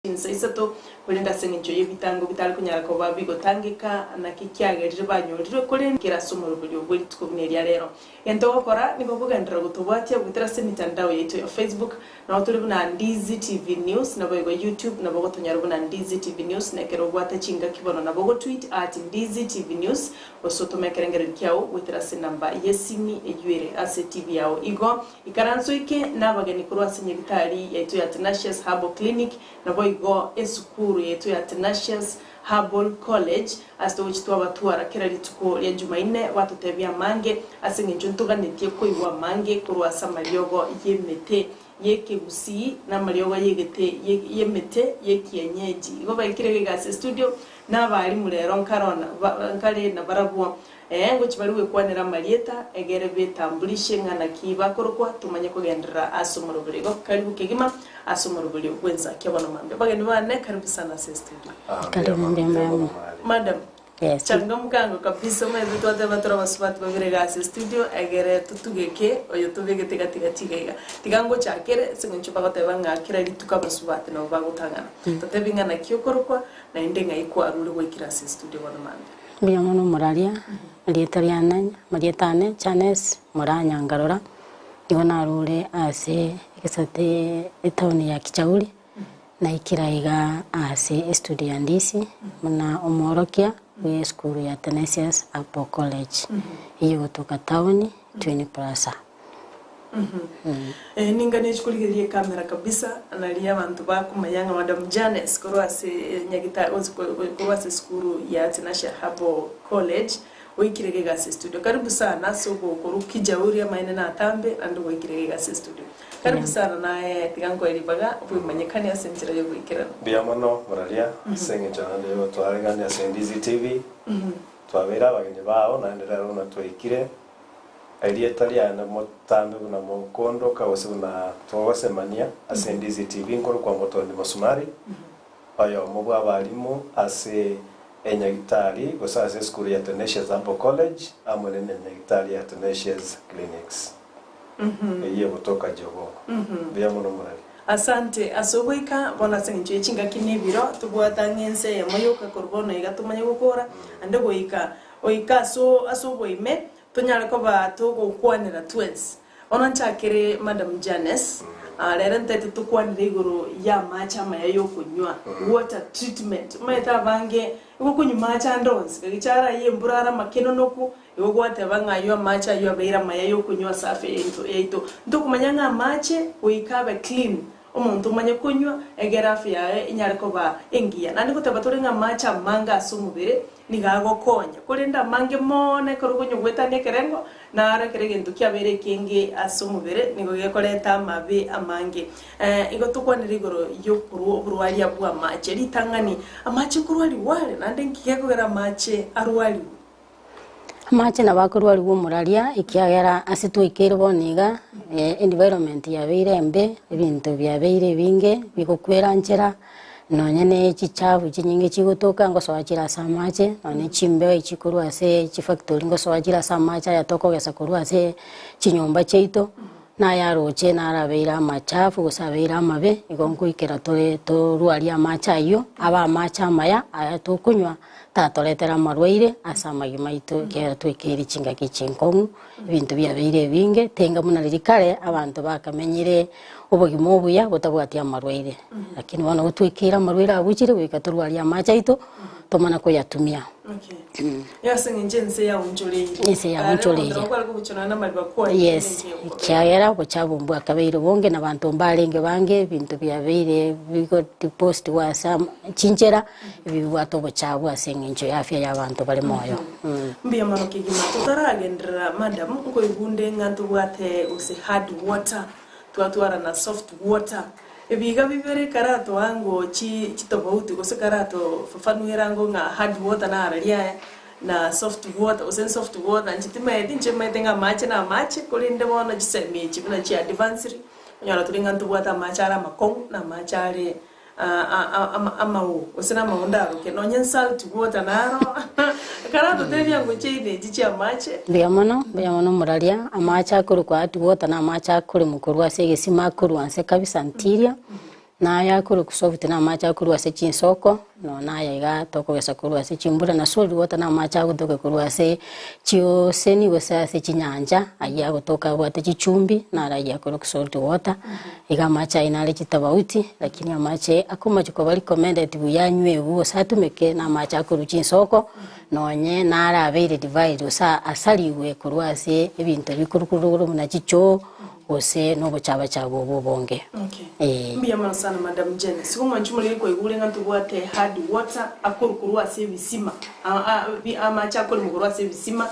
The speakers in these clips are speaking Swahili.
Isato kulinda sengicho yebitango bitali kunyara ko babigotangika na kikiagerije banyorire kurengera somoro bulyo buri tukumneria rero ento gukora niko kugendera gutubwatia gutira semitandao yetu ya Facebook na tuli buna Ndizi TV News na bogo YouTube na bogo tunyara buna Ndizi TV News na kero gwata chinga kibono na bogo tweet @Ndizi TV News osoto mekerengera kyao gutira senamba yesimi ejuere ase TV yao igo ikaranso ike na bagani kurwa senyegitari yetu ya Tenacious Herbal Clinic na bogo esukuru yetu ya Tenacious Herbal College asto wichitwa batwara kera lituko ya Jumaine watu tebia mange asinge njuntuga netie koiwa mange kurwa samariogo yemete yekebusi na mariogo yegete yemete yekienyeji igo bakirege gas studio na bali murero nkarona nkale na barabuwa ngo kibaliwe kwanera marieta egere betambulishe ngana kiba korokwa tumanye kugendera asomoro bulego karibu kegima asomoro bulego kwenza kyabano mambe bageni bane karibu sana studio karibu madam yes changa mukango kabisa mwe twate batora basubati babire gas studio egere tutugeke oyo tubege tiga tigango chakere singo bagota banga kira lituka basubati no bagutangana tatebinga na kyokorokwa na indenga ikwa rule we kira studio bano mambe biyamono muralia lietariana marietane chanes muranya ngarora ibona rule ase ikisate etauni ya Kichauri na ikiraiga ase studio ya Ndizi muna omorokia we school ya Tenacious Herbal College iyo kutoka town 20 Plaza. Ninga nishkuligirie kamera kabisa analia abantu bakumayanga madam Janes korwase nyagita korwase skuru ya Tenacious Herbal College wikirege gas studio karibu sana sogo korukija uri amaine na tambe ando wikirege gas studio karibu sana nae tigango elibaga ubimanyekani asenjira yo wikirana biyamono muralia senge channel yo twarigani asendizi TV twabera bagende bao na ndera rona twikire Alietalia na motambe na mokondo kawase na twawasemania asendizi TV nkoro kwa moto ni masumari ayo mubwa abalimu ase enyagitari gosase school ya Tenacious Herbal College amone enyagitari ya Tenacious Clinics eye botoka jogo biyamono murali asante asoboika bona senje chinga kinibiro tubwata ngense ya moyoka korbono igatumanye gukora ande goika oika asoboime tunyara ko batogo kwanira twins ona nchakere madam Janes lera ntete tukwanira iguru ya macha mayayo kunywa water treatment maita bange ukunyuma cha ndonzi kichara yemburara makeno noku yogwate bangayo macha yo beira mayayo kunywa safi yeito ndokumanyanga mache uikabe clean umuntu manye kunywa egera afya inyara ko ba engia nani kutabatore macha manga asumubere nigago konya kulinda mange mone korugunyo gwetane kerengo na ara kerege kyabere kenge asumubere nigo gekoleta mabe amange igo tukwanira igoro yo kurwali abwa mache litangani amache kurwali wale nande nkigekogera mache arwali amache na bakurwali wo muralia ikiagera asitwikire boniga environment ya birembe ibintu bya beire binge bikokwera njera nonyene chichavu chinyinge chigutoka ngo swachira samache none chimbe ichikuru ase chifactory ngo swachira samacha yatoko gesa kuru ase chinyomba cheito na yaroche na arabeira machafu gusabira mabe igonkuikera tore torwali amacha iyo aba macha maya ayatukunywa tatoletera marwaire asamagi maito kera twikiri chinga kichinkongu ibintu bya beire binge tenga munalirikare abantu bakamenyire ubugimo obuya butabwatia marwaire lakini wana utwikira marwaire abuchire wikaturwali amacha ito tomana ko yatumia yasenga njense ya unjoleye nse ya unjoleye yes kyagera ko chabumbu akabeire bonge na bantu mbalenge bange bintu bya beire bigo post wasa chinjera bibwato bochabu asenga njo yafya y'abantu bali moyo mbiya maroke gima tutaragendera madam ko igunde ngantu bwate use hard water twatwara na soft water ebiga bibere karato wango chitobauti gose karato fafanuira ngo nga hard water na aralia na soft water ose soft water nchitima edinche metenga mache na mache kolinde bona chisemi chibuna chi advanced nyala tulinga ntubwata machara makong na machare amau osena maunda ke no nyen salt water naro karato devya ngo chide chicha mache biyamono muralia amacha kuru kwa atu water na amacha kuru mukuru ase gesima kuru anse kabisa ntiria na ya kuru kusofti na macha kuru ase chinsoko no na ya iga toko gesa kuru ase chimbura na salt water na macha gutoke kuru ase chio seni wesa ase chinyanja aya gutoka wate chichumbi na ra ya kuru salt water iga macha inale chitabauti lakini amache akoma chiko bali recommended buyanywe uwo satumeke na macha kuru chinsoko nonye na ra abere divide sa asaliwe kuru ase ebintu bikurukuru na chicho ose no buchaba chabo bobonge. Okay. Mbia mana sana Madam Jane. Siku manchumuli kwa igule ngantu buate hard water akurukuru ase bisima. Amacha akurukuru ase bisima.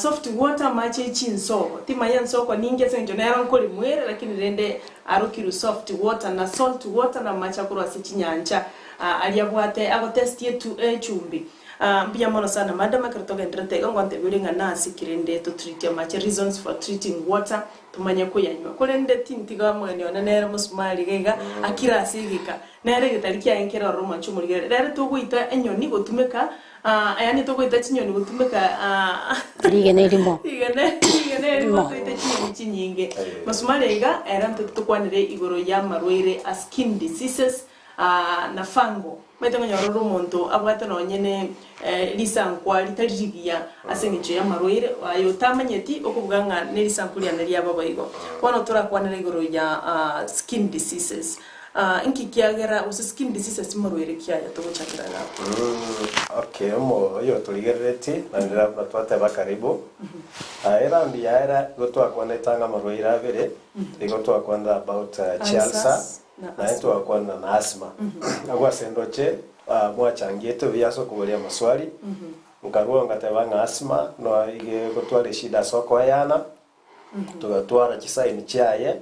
Soft water mache chinsoko. Tima yansoko ninge senjo na yankoli mwere lakini rende arukiru soft water na salt water na macha kuru ase chinyanja. Aliabuate ago test yetu chumbi. Mbia mana sana Madam akaritoka ndrete ngwante bulinga na sikirende to treat ya mache reasons for treating water. Tumanya kuyanywa kole ndeti ntiga mwene ona nera musumali gega akira asigika nere gitariki yankera roma chumuligere rere tuguita enyoni gutumeka yani tuguita chinyoni gutumeka ligene limo ligene limo tuguita chinyoni chinyinge musumali gega era tukwanire igoro ya marwere skin diseases na fango metenga nyororo muntu abwate no nyene lisankwa litarigiya asengicho ya marwire ayo tamanyeti okubwanga ne lisankulia na liya babayigo kono turakwanira igoro ya skin diseases inki kiagera usa skin diseases marwire kiaya tuguchakira na okay mo yo tuligereti na ndira twate bakaribu era ndiara gotwa kwanetanga marwire abere igotwa kwanda about chalsa na ito akwana na asthma agwa sendoche mwachangie tu biaso kubolia maswali nkarua ngatebanga asthma no ige gotware shida soko yana tugatwara chisaini chaye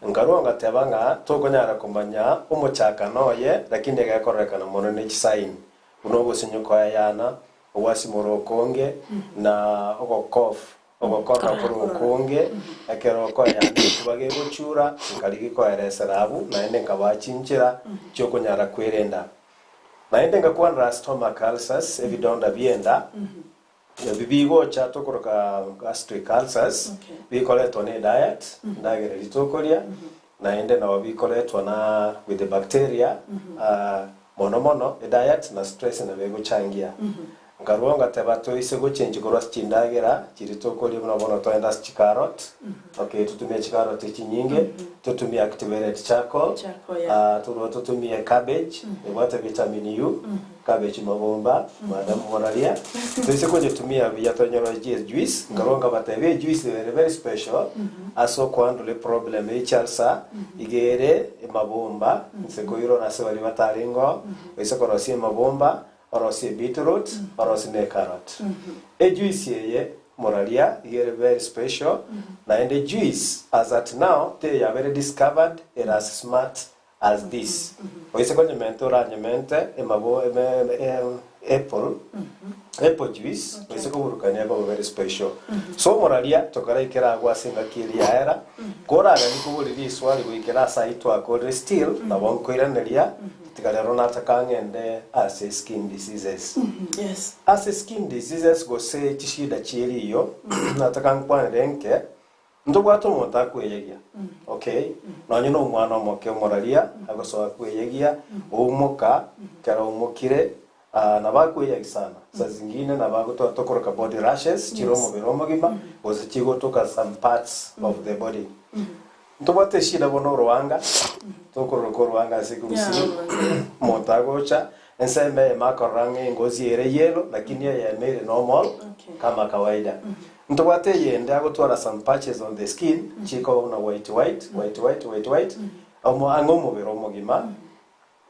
nkarua ngatebanga tokonyara kumanya umuchaka noye lakini gakorekana mono ne chisaini unogo sinyuko yana owasi morokonge na ogokof ogokora kurukonge akero ko yandi kubage guchura nkaligi ko ereserabu na ende nkabachinchira cyo kunyara kwerenda na ende ngakwanra stomach ulcers evidonda bienda bibigo cha tokoroka gastric ulcers bikoletwa ne diet ndagere litokolia na ende na bikoletwa na with the bacteria mono diet na stress na bego changia ngaruanga tebato isego change goras chindagera chiritokoli mnabono to endas chikarot okay tutumia chikarot chinyinge tutumia activated charcoal tutumia cabbage wata vitamin U cabbage mabomba madam moralia tuiseko tumia viatonyoro juice ngaruanga batebe juice very special aso kwandule problem echalsa igere mabomba nseko iro nasewali bataringo iseko rosie mabomba orosi beetroot orosi ne carrot juice ye moralia is very special na and the juice as at now they are very discovered and as smart as this oise kwenye mentora nyemente emabo apple juice oise kuburukanya ba very special so moralia tokara ikera gwa singa kiria era kora ga nikuburi swali wikera site wa cold still na bonkoiraneria tikalero natakangende as skin diseases yes as skin diseases go se chishida chiriyo natakangkwanrenke ndobwato monta kweyegia okay nonye no mwana omoke moralia agosoa kweyegia umuka kara umukire na bakweyegia sana sa zingine na bagoto tokoroka body rashes chiromo biromo gima ose chigo toka some parts of the body ndobate shida bono ruanga tokoro ruanga sikurusi montagocha enseme makarange ngozi ere yellow lakini ya mere normal kama kawaida ndobate yende agotwara some patches on the skin chiko na white omo angomo biromo gima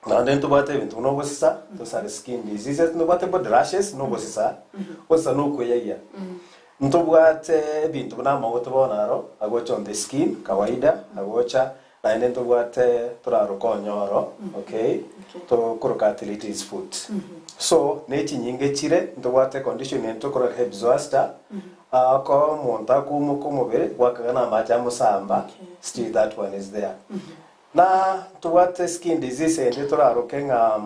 na ndento bate bintu no bosisa to sare skin diseases no bate bod rashes no bosisa osa no kweyegia ntobwate bintu na magoto bonaro agocha on the skin kawaida agocha na ndento bwate turaro konyoro okay to kuruka athletes food so nechi nyinge chire ntobwate condition ento kora hebzoasta ko monta ku mobere wakagana macha musamba still that one is there na tuwate skin disease ende turaro kenga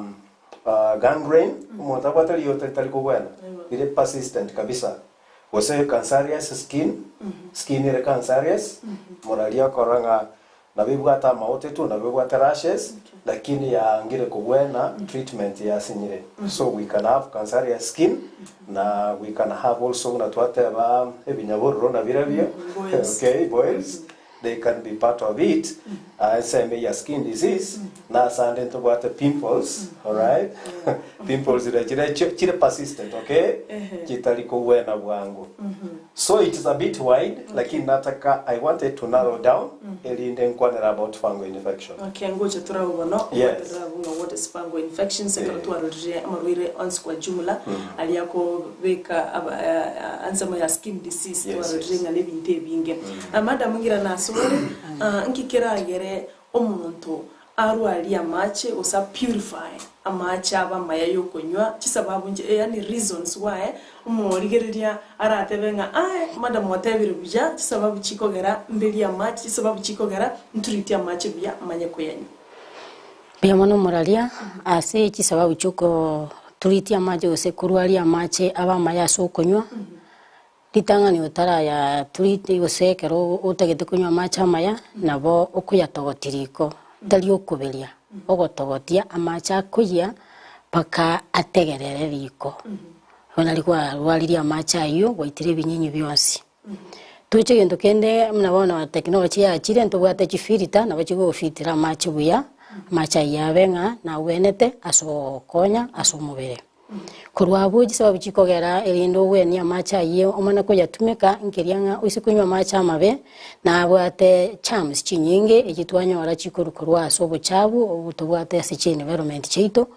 gangrene monta bwate yote taliko bwana ile persistent kabisa wose cancerous skin ire cancerous moralia koranga na bibwata maote tu na bibwata rashes lakini ya ngire kugwena treatment ya sinyire so we can have cancer ya skin na we can have also na twate ba ebinyaboro na birabyo okay boils they can be part of it same ya skin disease na sande to what pimples all right pimples chire persistent okay kitali kugwena bwangu so it is a bit wide lakini nataka I wanted to narrow down elinde nkwanera about fungal infection okay ngoje turabona what is fungal infection sekara twaruje amarwire ons kwa jumla aliyako beka ansama ya skin disease twaruje ngale binte binge amada mungira nasore nkikira gere omuntu arwali amache osa purify amache aba maya yokonywa kisababu nje yani reasons why umurigereria aratebenga madam watebire bija kisababu chikogera mbeli amache kisababu chikogera nturiti amache bya manyeko yanyu biamono moralia ase kisababu chuko turiti amache ose kurwali amache aba maya sokonywa litanga ni utara ya turiti ose kero utegete kunywa amache amaya nabo okuyatogotiriko dali okubelia ogotogotia amacha kuya paka ategerere riko ona likwa rwaliria amacha iyo waitire binyinyi byonsi tuche gendo kende mnabona technology ya chire ntobwate chifirita na bachigo fitira amacha buya amacha yabenga na wenete aso konya aso mubere kurwabuji sababu chikogera elindo weni amacha iyo omana ko yatumeka nkerianga usikunywa amacha amabe na bwate chams chinyinge ekitwanyora chikurukurwa aso buchabu obutobwate asiche environment cheito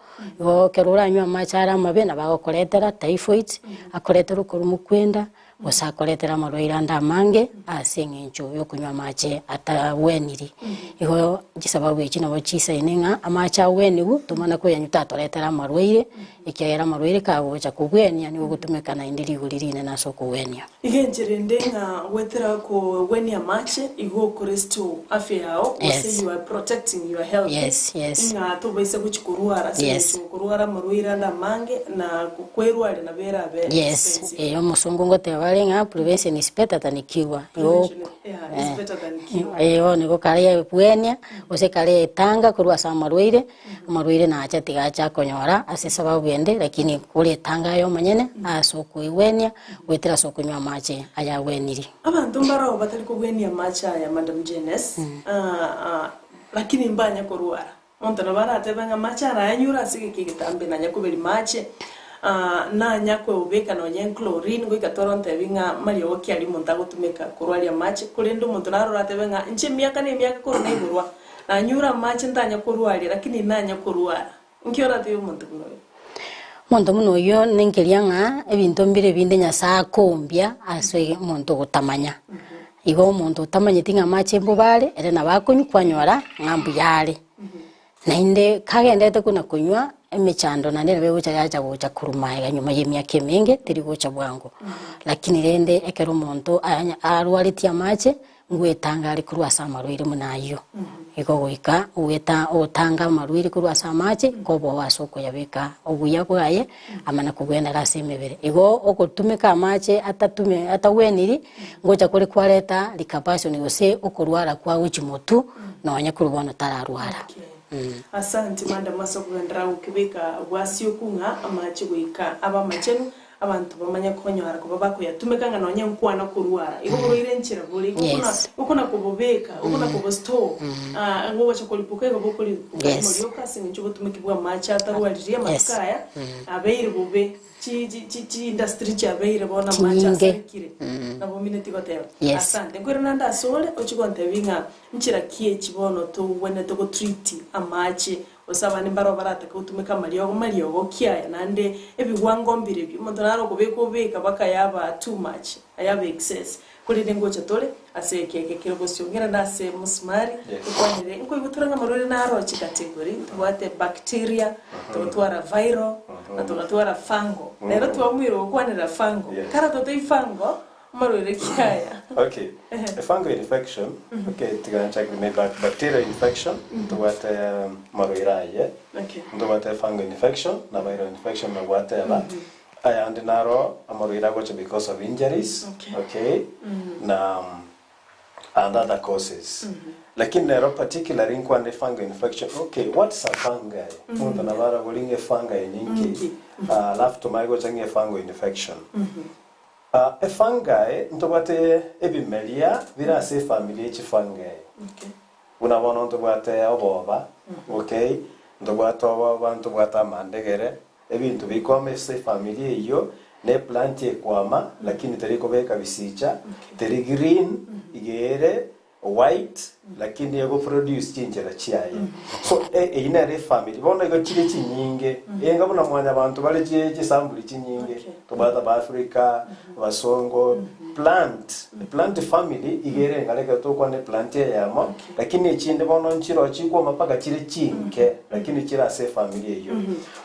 yo kerura anywa amacha ara amabe na bagokoretera typhoid akoretera ukurumukwenda osakoretera marwaira ndamange asengencho yo kunywa amache ataweniri iho gisababu ekina bachisa inenga amacha wenigu tumana ko yanyuta toretera marwaire ikiyera marwaire kabo cha kugwenia ni gutumeka na indiri gulirine na soko wenia igenjere ndenga wetera ko wenia amache igo koresto afya yao yes. You are protecting your health yes nga to baise kuchikuruara yes. kuruara marwaira ndamange na kukwerwale na bera be yes eyo musungu ngote balenga prevention is better than cure yo is better than cure eyo ni gokaria bwenia ose kale tanga kurwa sa marwaire na acha tigacha konyora ase sababu ende lakini kule tanga yo manyene asoko iwenia wetera soko nywa mache aya weniri abantu mbaro batali ko gwenia macha ya Madam Jenes lakini mbanya korwara onto na bara tebanga macha ra yanyura sige kigitambe na nyakubeli mache na nyakwe ubeka no nyen chlorine go ikatoronte binga mali oki ali montago tumeka korwalia mache kulendo muntu narora tebenga nche miaka ne miaka korona iburwa na nyura mache ndanya korwalia lakini nanya korwara nkiora te muntu ngoyo muntu muno yo nenkelianga ebintu mbire binde nyasa kombia aswe muntu gutamanya igo muntu utamanye tinga mache mbubale ere na bakonyu kwanyora ngambu yale na inde kagendete kuna kunywa emechando na nere bebucha yacha gocha kurumaiga nyuma y'emyaka mingi tiri gocha bwangu lakini rende ekero muntu arwaliti amache ngwetanga ari kurwa samarwire munayo iko goika uweta otanga marwire kurwa samache gobo wasoko yabeka obuya bwaye amana kugwenda rasemebere igo okotumeka amache ataweniri ngocha kuri kwareta likapassion yose okurwara kwa uchimotu nonya kurubona tararwara asante manda masokubendra ukibika wasio kunga amache goika aba machenu abantu bamanya konyora ko babako yatumekanga nonya nkwana kurwara igo irenchira buri ukona kubobeka ukona kubosto ngo wacha kolipuka igo bokoli muryoka sinjo gutumikibwa macha atarwariye maskaya abeire bobe chi industry cha abeire bona macha sakire nabo minute gotera asante kweranda sole ochigonte binga nchira kie chibono to wene to go treat amache osabane mbaro barata ko tumeka mariyo kiaya nande ebiwango mbire bi mondaro ko beka bakayaba too much ayaba excess kuri dengo chatole aseke kirbo siongera nase musmari ukwanire inko ibuturanga marore naro chi category tuwate bacteria tutwara viral na tutwara fungo lero tuamwiro ukwanira fungo kara totei fungo marore kiaya okay a fungal infection okay tiga check me bacterial infection tuwate marore okay tuwate fungal infection na viral infection na whatever and naro amorira gocha because of injuries okay na and other causes. Lakini nero particularly in kwande fungal infection. Okay, what's a fungi? Mungu na bara golinge fungi ninki. Alafu tumaigo change fungal infection. A fungi ntobate ebimelia vira se family chi fungi. Okay. Unabona ntobate oboba. Okay. Ntobate oboba ntobata mandegere. Ebintu bikome se family iyo ne plant ekwama lakini teriko beka bisicha. Teri green igere white lakini yego produce chinjera chiaye. So ina re family bona go chile chinyinge enga bona mwanya abantu bale je sambuli chinyinge tobata ba Africa basongo plant family igere ngaleka to kwa ne plant yamo lakini echinde bona nchiro chikwa mapaka chile chinke lakini chira se family iyo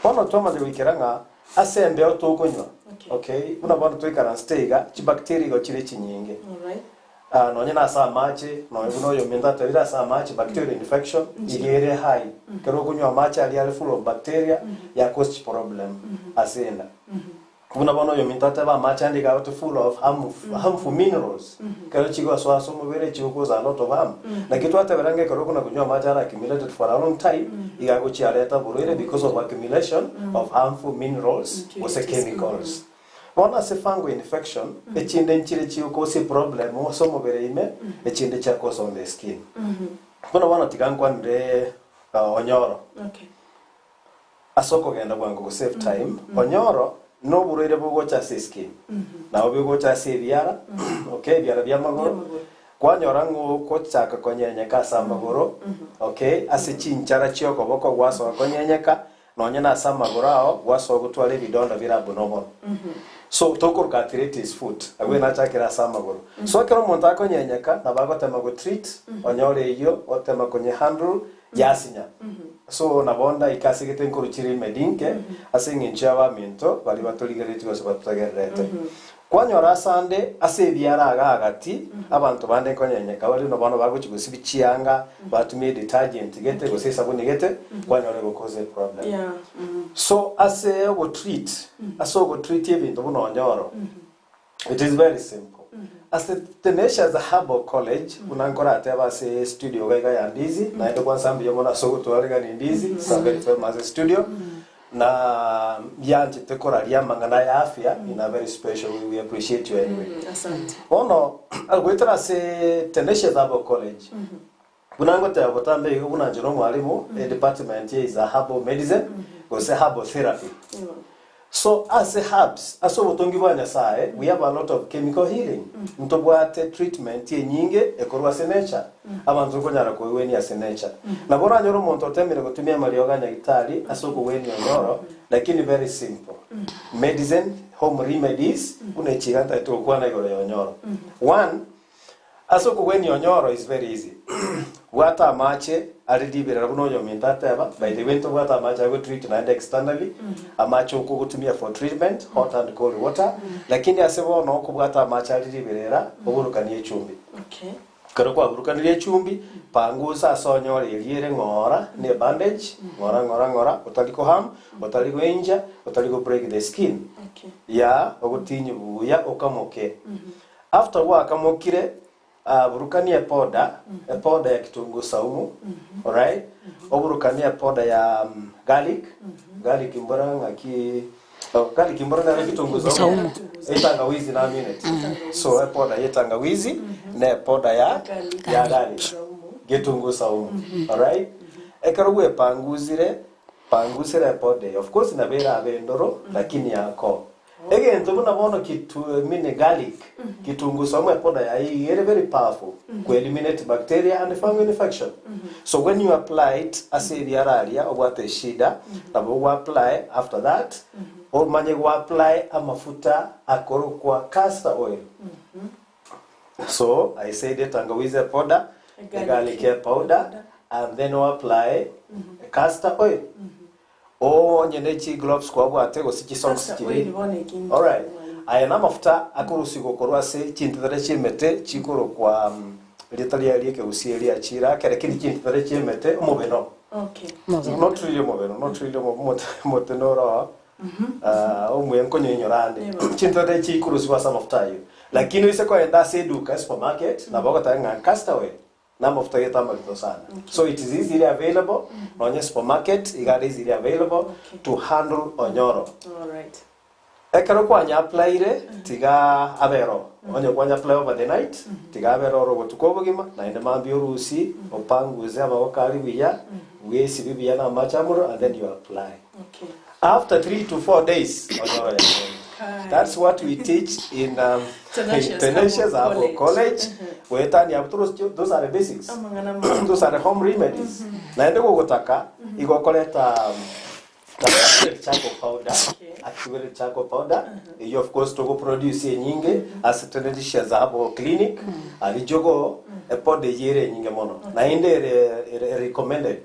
bona toma de wikeranga asembe otokonywa okay una bona toikara stega chibacteria go chile chinyinge All right. No nyina sa machi no ibuno yo minta tawira sa machi bacterial infection igere high kero kunywa machi ali full of bacteria ya cause problem asenda kuna bono yo minta taba machi andi ga full of harmful minerals kero chigo so aso mubere chigo cause a lot of harm na kitu hata berange kero kuna kunywa machi ara accumulated for a long time iga go chi aleta burere because of accumulation of harmful minerals or chemicals. Ona se fungal infection, echinde nchire chiyo cause problem, somo bere ime, echinde cha cause on the skin. Kuna wana tikankwa nde onyoro. Okay. Asoko genda kwangu ku save time. Onyoro no burere bugo cha skin. Na obigo cha biara. Okay, biara bya magoro. Kwa nyorango ko chaka konyenyeka sa magoro. Okay, asichinchara chiyo koboko gwaso konyenyeka. Nonyena sa magoro ao gwaso gutwale bidonda birabu normal. So tokor ka treat his foot agwe na chakira sama goro so kero monta ko nyenyeka na bago tema go treat onyore iyo otema konye handle yasinya so na bonda ikasigete nkuruchiri medinke asinginchawa minto bali batoligereti ko sabatagerete kwanyora sande asebiara agagati abantu bande ko nyenyeka bali no bano bago chigusibi chianga batumie detergent gete go sesa buni gete kwanyore go cause problem Yeah. So as a go treat ebintu buno onyoro. It is very simple. As the Tenacious Herbal College unankora ateba se studio gaiga ya Ndizi na ndo kwa sambi yomona sogo tualega ni Ndizi sa very famous studio na yanje tekora ria mangana ya afya in a very special way. We appreciate you anyway. Asante. Ono algoitra se Tenacious Herbal College. Bunangote abotambe bunanjiro mwalimu department is a herbal medicine go say herbal therapy. So as a herbs aso botongi banya sae we have a lot of chemical healing. Mtobwate treatment ye nyinge ekorwa senature abantu konyara ko weni ya senature na bora nyoro monto temere gutumia marioga nyagitari aso ko weni nyoro lakini very simple medicine home remedies unechiganta to kwa na igoro nyoro one aso ko weni nyoro is very easy wata mache alidibira buno yo mintateba by the way to wata mache I go treat na externally amache uko gutumia for treatment hot and cold water lakini asebo no ko wata mache alidibira oburukanie chumbi Okay. karo kwa burukanie chumbi pangusa sonyore eliere ngora ne bandage ngora utaliko ham utaliko inja utaliko break the skin Okay. ya ogutinyi buya okamoke after work amokire burukania powder ya kitunguu saumu alright oburukania powder ya garlic imboranga garlic imboranga na kitunguu saumu tangawizi na minute so powder ya tangawizi na powder ya garlic kitunguu saumu alright ekarugwe pangusire powder of course na bera abendoro lakini yako again to buna bono kitu mini garlic kitunguu saumu powder ya hii very powerful to eliminate bacteria and fungal infection so when you apply it aseriararia obwate shida na bo apply after that or manye go apply amafuta akorokwa castor oil so I say that tangawizi powder the garlic powder and then we apply castor oil nyenechi gloves kwa bwate go siki socks kiri all right aya na mafuta akurusi gokorwa se chintare chimete chikoro kwa litalia lieke usieli achira kere kindi chintare chimete umubeno Okay. not really motenora umwe nkonyo nyorande chintare chikurusi kwa some of time lakini ise ko enda seduka supermarket na boko tanga castaway na mafuta yeta malito sana. So it is easily available on supermarket, it is easily available to handle onyoro. All right. Ekero kwanya apply re tiga abero onye kwanya apply over the night tiga abero ro gotuko bugima na inde mambi urusi opanguze abakari biya wesi biya na machamuro and then you apply. Okay. After 3 to 4 days onyoro ya. That's what we teach in Tenacious Herbal College. Those are the basics. Those are the home remedies. Na ende gutaka igokoleta charcoal powder, activated charcoal powder. You of course to go produce nyinge as Tenacious Herbal Clinic. Alijogo a pod de yere nyinge mono. Na ende recommended.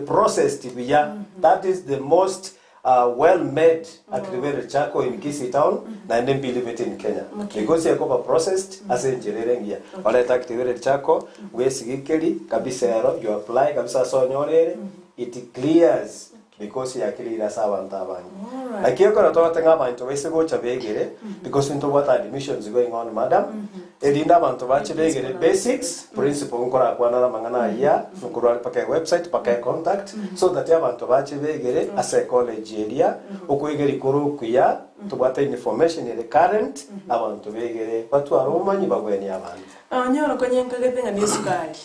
Processed biya. That is the most well-made activated charcoal in Kisii town, and then believe it in Kenya. Because you have processed as engineering here. All that activated charcoal, we sigikeli kabisa you apply kabisa sonyorere, it clears because you clear as avantabani. Like you can talk about to wese go chabegere because into what admissions going on, madam. Edinda bantu bache begere basics principle nkora kwana mangana ya nkora pake website pake contact so that abantu bache begere a psychology area okwegeri kuru kuya tubate information in the current abantu begere batu aromanyi bagweni abantu Nyoro kwenye nkagetenga ni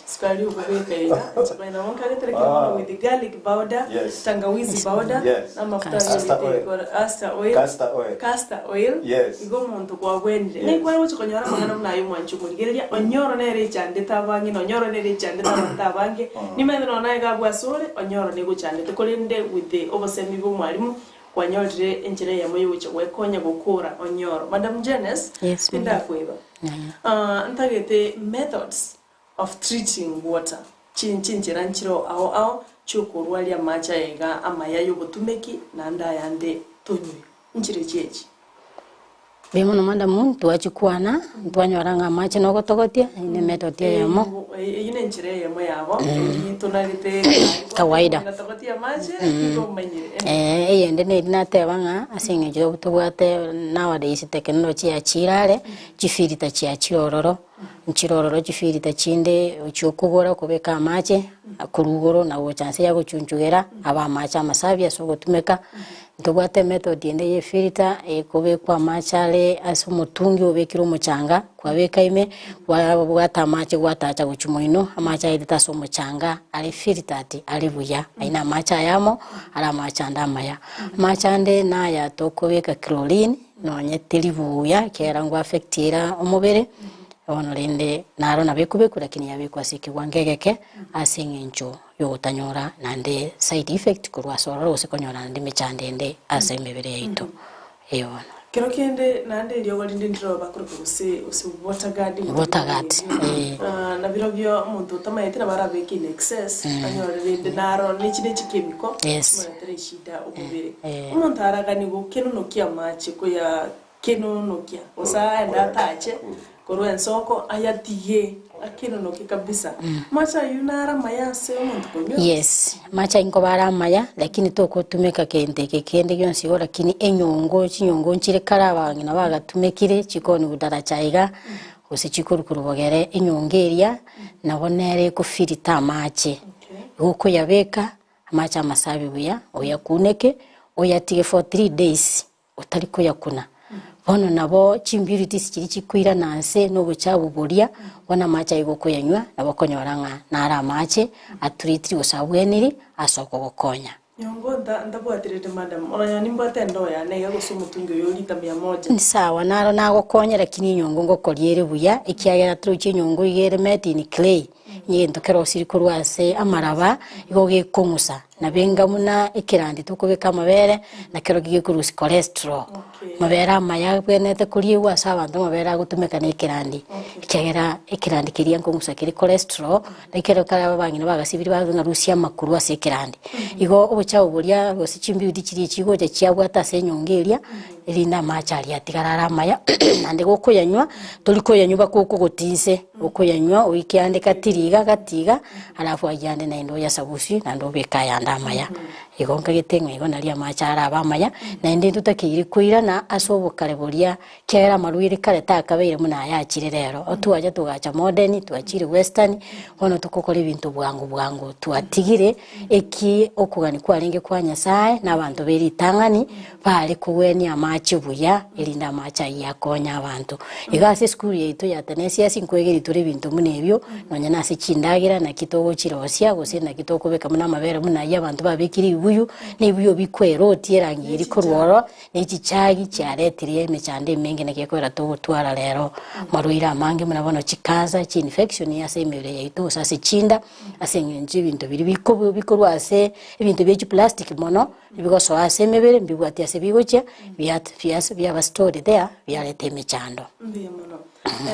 sukari ubebeka sabana wankagetera kimono with the garlic powder, tangawizi powder, na mafuta castor oil, igo muntu kwa gwende. Ni kwa rucho konyora mangana mnayo mwanchuko gereria onyoro nere chande tabangi onyoro nere chande tabangi ni mendro na gabwa sore onyoro ne guchande tukolinde with the obosemi bo mwalimu kwanyorire enjire ya moyo wicho wekonya gukura onyoro. Madam Janice, pinda kweba. Ntagete methods of treating water. Chinchiranchiro ao chukurwalia macha ega amaya yobotumeki nanda yande tonywe. Nchire chechi. Bemo no manda muntu achikwana ntwanyoranga macha no gotogotia ine method yamo. Ine nchire yamo yabo. Tunalite kawaida. Natogotia macha iko manyire. Yende ne dinatebanga asinge jo butubwate nowadays technology ya chirare chifirita chia chirororo nchirororo chifirita chinde uchokugora kubeka mache akurugoro na uchanse ya guchunchugera aba macha masabya so gutumeka ntubwate method yende ye filter kubekwa machale asumutungi obekiro muchanga kwabeka ime bwata mache gwatacha guchumoino amacha ilita so muchanga ali filter ati ali buya aina macha yamo ala macha ndamaya machande na ya tokobeka chlorine nonye telibuya kerangwa affectira omubere onolinde naro nabekubekura lakini yabekwa sikibwa ngegeke asingencho yotanyora nande side effect kurwa sororo usikonyora ndi mechandende asemebere yito eyona kero kende nande lyo walinde ndiro bakuru usi water guard na birobyo muntu tamayete na barabeki in excess anyora rinde naro nichide chikemiko mara shida ububere umuntu aragani go kenonokia machi ko ya kenonokia osa ndatache korwa ensoko ayatie akenonoki kabisa macha yunara maya se umuntu konyo yes macha inkobara maya lakini toko tumeka kende yonsi ora lakini enyongo chinyongo nchire karaba ngina bagatumekire chikoni budara chaiga usichikurukuru bogere enyongeria nabonere kufirita mache uko yabeka macha masabi buya oyakuneke oyatige for 3 days utariko yakuna bono nabo chimbiriti sikiri chikwira nanse no buchabu buria wana macha igoko yanywa nabo konyoranga nara mache atritri osabweniri asoko gokonya nyongo ndabwatirete madam oranya nimbate ndo ya nega gusumutungo yo lita 100 ni sawa naro nago konya lakini nyongo ngokoriere buya ikiagera truchi nyongo igere meti ni clay yendo kero sirikurwase amaraba igoge kongusa na benga muna ikirandi tukubeka mabere na kero gigikurusi cholesterol mabera maya bwenete kuriwa sabantu mabera gutumeka ni ikirandi ikiagera ikirandi kiriya kongusa kiri cholesterol na kero kara bangina bagasibiri bazuna rusia makuru ase ikirandi igo obucha oburia gosichimbi udikiri chigo cha chiabwata se nyongeria Elina machari atigarara maya nande gukuyanywa tuli kuyanywa kuko gutise ukuyanywa uikiande katiriga gatiga alafu ajande na indo ya sabusi na ndo bekaya ndamaya igonka gitenga igona ria machara abamaya na ndi tutakiri kuira na asobokare boria kera marwire kare takabeire muna yachire rero otuaja tugacha modern tuachire western hono tukokora ibintu bwangu tuatigire eki okugani kwaringe kwa Nyasaye n'abantu beri tangani bali kuweni amachi buya elinda amacha yakonya abantu igase skuli yetu ya Tenacious inkwegeri turi bintu munebyo nonya nase kindagira na kitogo kirosia gose na kitoko beka muna mabere muna y'abantu babikiri buyu nibuyo bikwero tierangi iri kurworo n'iki cyagi cyaretiriye emechande menge nakekora to gutwara rero maruira mange munabona kikaza ki infection ya semere yetu sase chinda asengenje ibintu biri bikorwase ibintu bye plastic mono bigoso asemebere mbibwati ase bigocha bya bastori there byalete emechando mbiye mono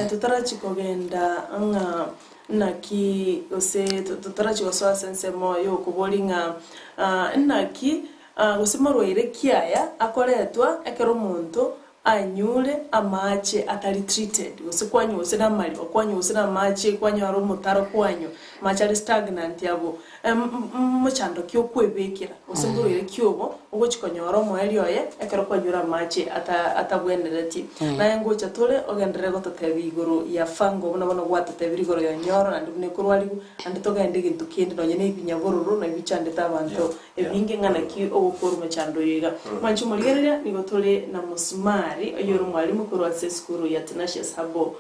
tutarachi kogenda nga naki ose tutarachi gosoa sensemo yo kubolinga naki gosemarwaire kiaya akoretwa ekero muntu anyure amache atari treated usikwanyu usina mali okwanyu usina mache kwanyu aro mutaro kwanyu macha stagnant yabo muchando kyo kwebekira usimburire kyobo ugo chikonyoro moelioye ekero kwanyura mache atabwendereti na ngo chatole ogendere gototebi iguru ya fango bono gwatotebiri iguru ya nyoro andi ne kurwali andi togende gintu kindi no nyene ibinyabororo na ibichande tabanto ebinge ngana ki ogukora muchando yiga manchi muligerera nigotole na musumari oyoro mwalimu kurwa seskuru ya Tenacious Herbal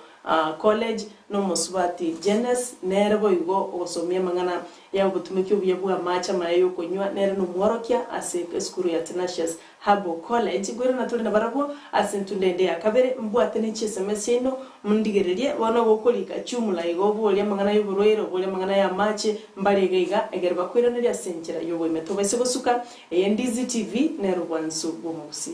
college no musubati Genes nerebo igo ogosomia mangana ya obutumiki obuyebwa macha mayo kunywa nere no mworokia ase skuru ya Tenacious Herbal college gwera natuli na barabo asentundende ya kabere mbwate ne SMS ino mundigererie wana gokolika chumula igo bole mangana y'uburoiro bole mangana ya mache mbali geiga egerba kwira ne ya senchera yobo imetoba isegosuka Ndizi TV nero bwansu bomusi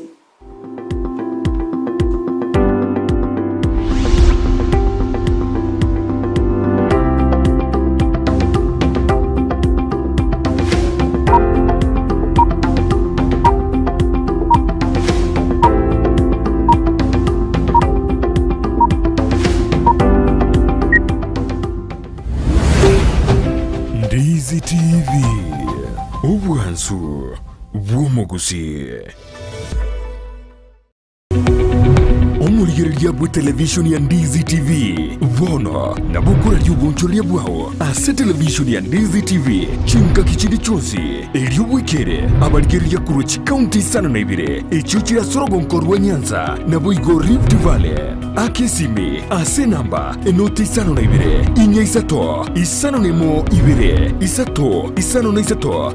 Ndizi TV ubwansu bw'umuguzi omurigereria bwa television ya Ndizi TV bono na bukura ry'ubunchoria bwawo ase television ya Ndizi TV chinka kichindi chonsi eriobwekere abarigereria kurochi county sana na ibire echo kirasorogo nkorwa Nyanza na boigo Rift Valley akesimi ase namba enoti sana na ibire inya isano nemo ibire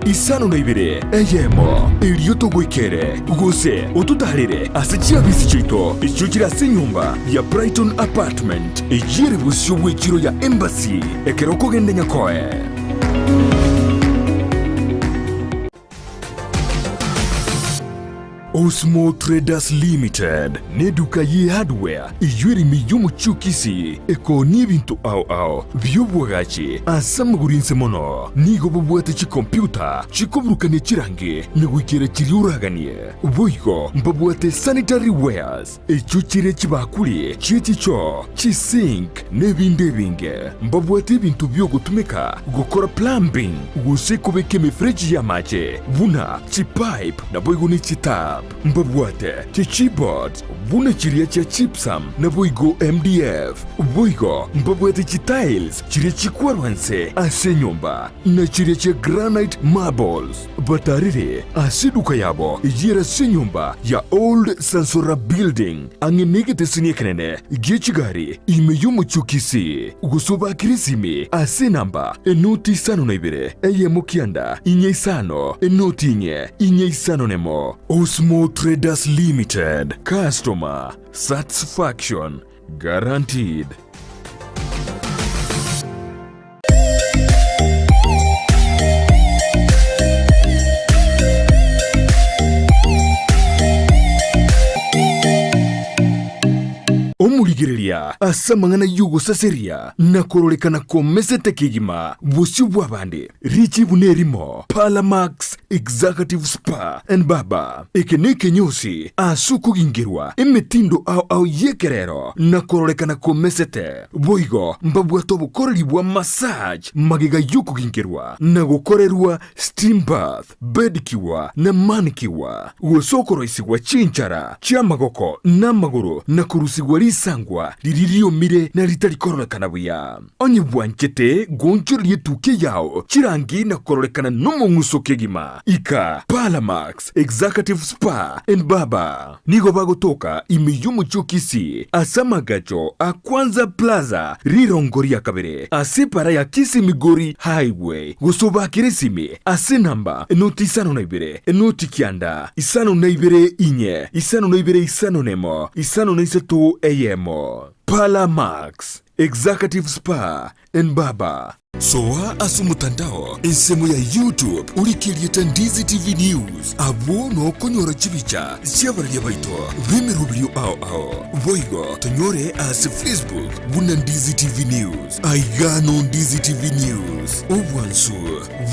isano na ibire eyemo erioto gwekere gose otutarire ase chiabisi chito echo kirase nyumba ya Brighton apartment ejire busyo bwekiro ya embassy ekero kogende nyakoe Osmo Traders Limited neduka ye hardware ijwiri miyumu chukisi eko nibintu au byobwagachi asamagurinse mono nigo bobwate chi computer chikobrukane chirange negwikere chiriuraganie boigo mbobwate sanitary wares echuchire chibakuri chichicho chisink nebinde binge mbobwate bintu byo gutumika gukora plumbing gusekobeke mefreji ya mache buna chipipe na boigo ni chitap mbabwate keyboard buna chiria cha chipsam na boigo MDF boigo mbabwate tiles chiria chikwarwanse ase nyumba na chiria cha granite marbles batarire asiduka yabo ijira se nyumba ya old Sansora building angenegete siniekenene gichigari imeyumu chukisi gusoba kirisimi ase namba enoti sano na ibire eyemukianda inye isano enoti inye isano nemo Osmo Traders Limited. Customer satisfaction guaranteed. omurigereria buya asamangana yugo saseria na korolekana komesete kigima busi bwabande richi bunerimo Palamax Executive Spa and Baba ekeneke nyosi asuku gingirwa emetindo au yekerero na korolekana komesete boigo mbabwato bukoreri bwa massage magiga yuko gingirwa na gukorerwa steam bath bedikiwa na manikiwa gusokoro isigwa chinchara chamagoko na maguru na kurusigwa risangwa riririo mire na ritari korolekana buya onye bwanchete gonchuri tuke yao chirangi na korolekana nomo ngusoke gima ika Palamax Executive Spa and Baba nigo bagotoka imiyumu chukisi asamagacho akwanza plaza rirongoria kabere asipara ya kisi migori highway gusoba kirisimi asinamba noti isano na ibere noti kianda isano na ibere inye isano na ibere isano nemo isano na isatu eyemo Palamax Executive Spa and Baba. Soa asumutandao insemo ya YouTube ulikilieta Ndizi TV News abo no konyora chibicha siabaria baito vimerubrio ao voigo tonyore as Facebook buna Ndizi TV News aigano Ndizi TV News obwansu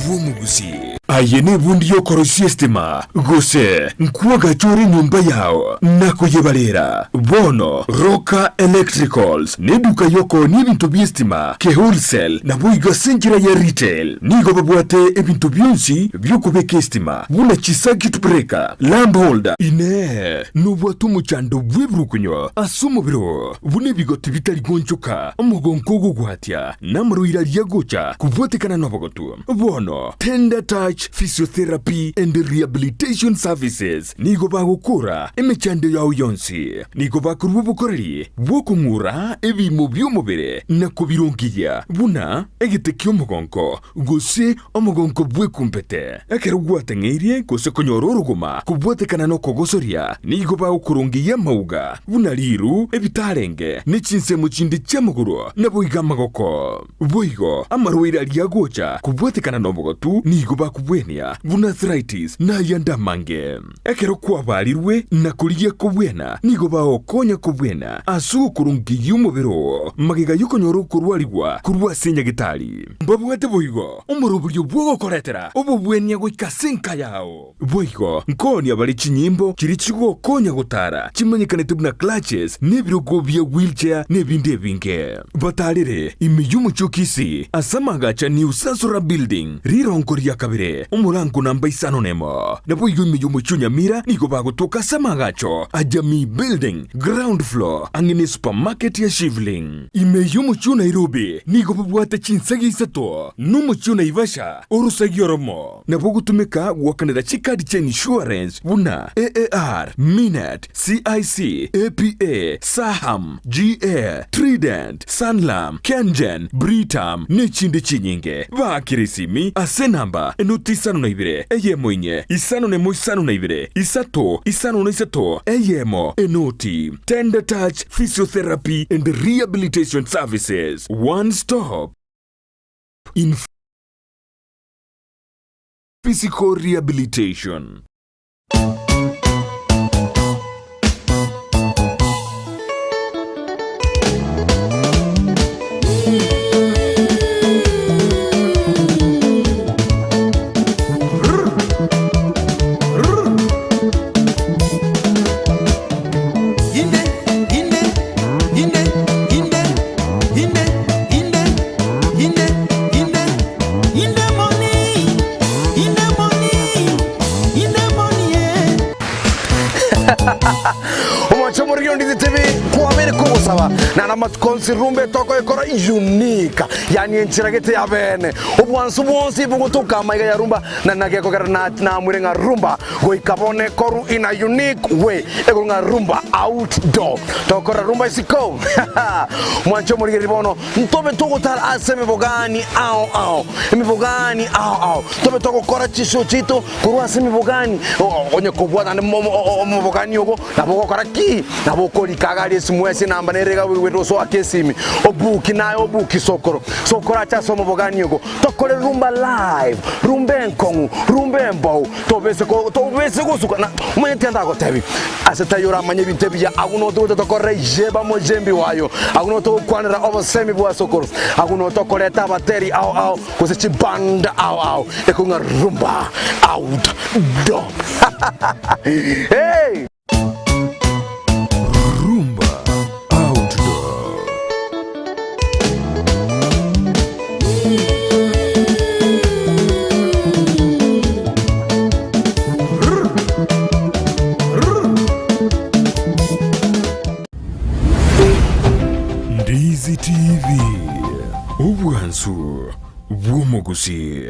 vomugusi ayene bundiyo korosiestema gose nkuwaga chori nyumba yao nako yebalera bono Roka Electricals neduka yoko n'ibintu by'estima ke wholesale na buiga senjira ya retail nigo babwate ebintu byonsi byokubeka estima buna circuit breaker lamp holder ine nubwatu muchando bwebrukunyo asumubiro bune bigoti bitari gonchoka omugonko gugwatya namaruira lyagocha kubwatekana nabogotu bono Tender Touch Physiotherapy and Rehabilitation Services nigo bagukura emechando yao yonsi nigo bakurubu bukoreri bwokungura ebimo by'umubere na kubirongiya buna egitekyo mugonko gose omugonko bwekumpete ekero gwatengerie gose konyororuguma kubwatekana no kogosoria nigo bawukurungiya mauga buna liru ebitarenge n'ichinse mu kindi cy'amaguru na buiga magoko boigo amaruira lyagocha kubwatekana no mugotu nigo bakubwenia buna arthritis na yandamange ekero kwabalirwe na kuliye kubwena nigo baokonya kubwena asu kurungiya umubero magiga yukonyoro kurwaligwa kurwa senya gitali mbabwate boigo umurubulyo bwo koretera obubwenya gwikasenka yao boigo nkoni abali chinyimbo kiri chigo konya gutara kimanyikane tubuna clutches nebirogo bya wheelchair nebinde binge batalire imiyumu chokisi asamagacha New Sasura Building rirongoria kabire umurango namba isano nemo na boigo imiyumu chunyamira nigo bagotoka samagacho Ajami Building ground floor angine supermarket ya Shivling imeyumu chu Nairobi nigo babwate chinsagi isato numu chu Naivasha urusagi oromo na bogutumika wakaneda chikadi cha insurance buna AAR Minet CIC APA Saham GA Trident Sanlam Kengen Britam nechinde chinyinge bakirisimi asenamba enoti isano na ibire eyemo inye isano nemo isano na ibire isato isano na isato eyemo enoti Tender Touch Physiotherapy and Rehabilitation Services one stop in physical rehabilitation. Ndizi TV kwa mbele kusawa na namatkonsi rumbe toko ekora unique yani enchiragete ya bene obwansu bonsi bugutuka maiga ya rumba na nageko gara na murenga rumba go ikabone koru in a unique way ego nga rumba outdoor tokora rumba isiko mwancho muri ribono ntobe togotara aseme bogani ao mibogani ao tobe toko kora chisho chito kurwa aseme bogani onye kobwa na mo bogani ogo na bogo kora ki Ndizi na bokori kagari simwese namba nerega wedo so akesimi obuki nayo obuki sokoro acha somo bogani yugo tokore rumba live rumbe nkongu rumbe mbo tobese go sukana mwetenda ko tebi aseta yora manye bintebi ya aguno to tokore jeba mojembi wayo aguno to kwanira over semi bwa sokoro aguno to koleta bateri au kusichi banda au ekunga rumba out do hey Rumba Outdoor. Ndizi TV. Ubwansu bw'omugusi.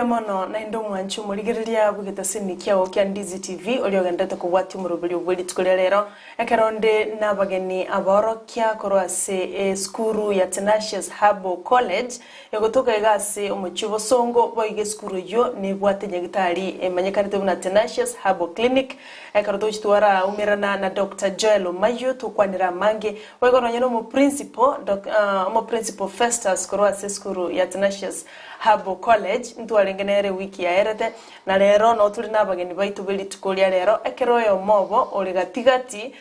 Mono na ndo mwanchu murigereria bugita sini kiao kya Ndizi TV oliogandata kubwati murubiri obweli tukole rero ekaronde nabageni aboro kya korwase skuru ya Tenacious Herbal College yogotoka igase omuchibo songo boige skuru yo ni bwate nyagitari manyakarite buna Tenacious Herbal Clinic ekaroto chitwara umirana na Dr. Joel Mayo tukwanira mange waigoronyo mu principal Festus korwase skuru ya Tenacious Herbal College ntwarengenere wiki ya erete na rero no turi nabageni baitu beli tukolia rero ekeroyo mobo oli gatigati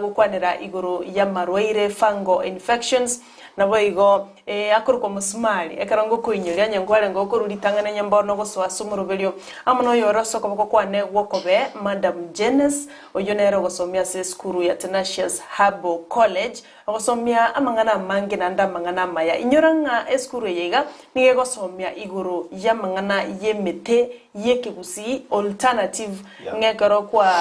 gukwanira iguru ya marwaire fungal infections na boigo akuruko musmali ekarongo kuinyolia nyangwale ngo kururitangana nyambono goswaso murubelio amuno yoroso koboko kwane wokobe Madam Janice oyonero gosomia se skuru ya Tenacious Herbal College gosomia amangana mange na ndamangana maya inyoranga eskuru yega nige gosomia iguru ya mangana yemete yekigusi alternative ngekaro kwa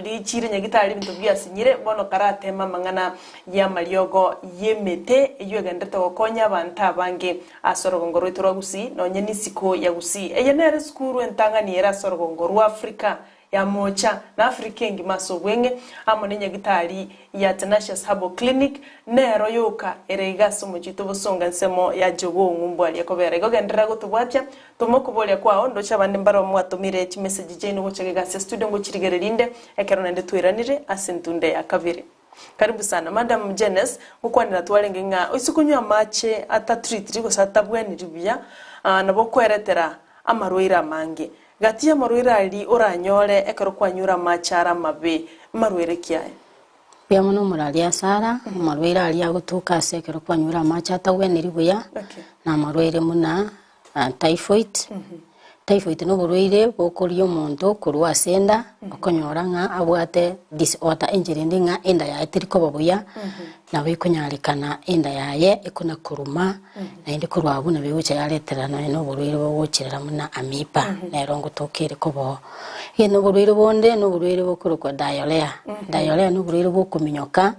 lichire nyagitari bintu byasinyire bono karate mangana ya maliogo yemete yegandata gokonya banta bange asorogongoro itorogusi no nyenisiko ya gusi eyenere skuru entangani era sorogongoro Afrika ya mocha na Afrika ngi masobwenge amone nyagitari ya Tenacious Herbal Clinic nero yoka erega somo chito bosonga nsemo ya jogo ngumbwali yakobera igogendera gutubwatya tumokubolya kwao ndo chabande mbaro mwatumire chi message jeno gochegega se studio ngo chirigererinde ekero nande twiranire asentunde ya kabiri. Karibu sana Madam Janice gukwanira twarenge nga isikunywa mache atatreat rigo satabweni ribya nabo kweretera amarwira mange gatia marwira ali oranyore ekero kwanyura machara mabe marwire kiaye Pia muno muralia sara marwira ali agutuka sekero kwanyura macha atagweni ribya na marwire muna typhoid typhoid no burwire bokorio muntu kurwa senda okonyora nga abwate disorder injury ndinga enda ya etiriko babuya na bikunyarikana enda yaye ikuna kuruma na indi kurwa abuna bibucha yareterana no burwire bogochirira muna amipa na rongo tokere kobo ye no burwire bonde no burwire bokurukwa diarrhea diarrhea no burwire bokuminyoka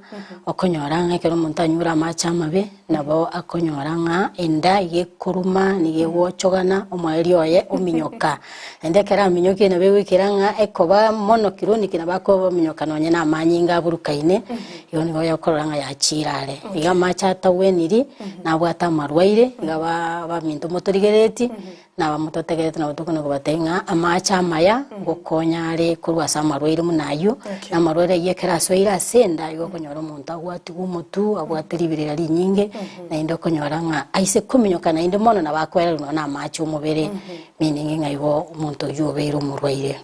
okonyora nga kero muntu anyura macha mabe nabo akonyora nga enda ye kuruma ni ye wochogana omweri oye minyoka endekera minyoke na bewe kiranga ekoba mono chronic na bako minyoka no nyina amanyinga burukaine yoni boya koranga ya chirare iga macha taweniri na bwata marwaire ngaba baminto motorigereti na bamutotegereti na butuko no batenga amacha maya gukonyare kurwa samarwaire munayo na marwaire yekera soira senda igo konyora umuntu agwati gumutu agwatiri birira rinyinge na indo konyoranga aise kuminyoka na indo mono na bakwererwa na amacha umubere meaning ngaibo umuntu yobero murwaire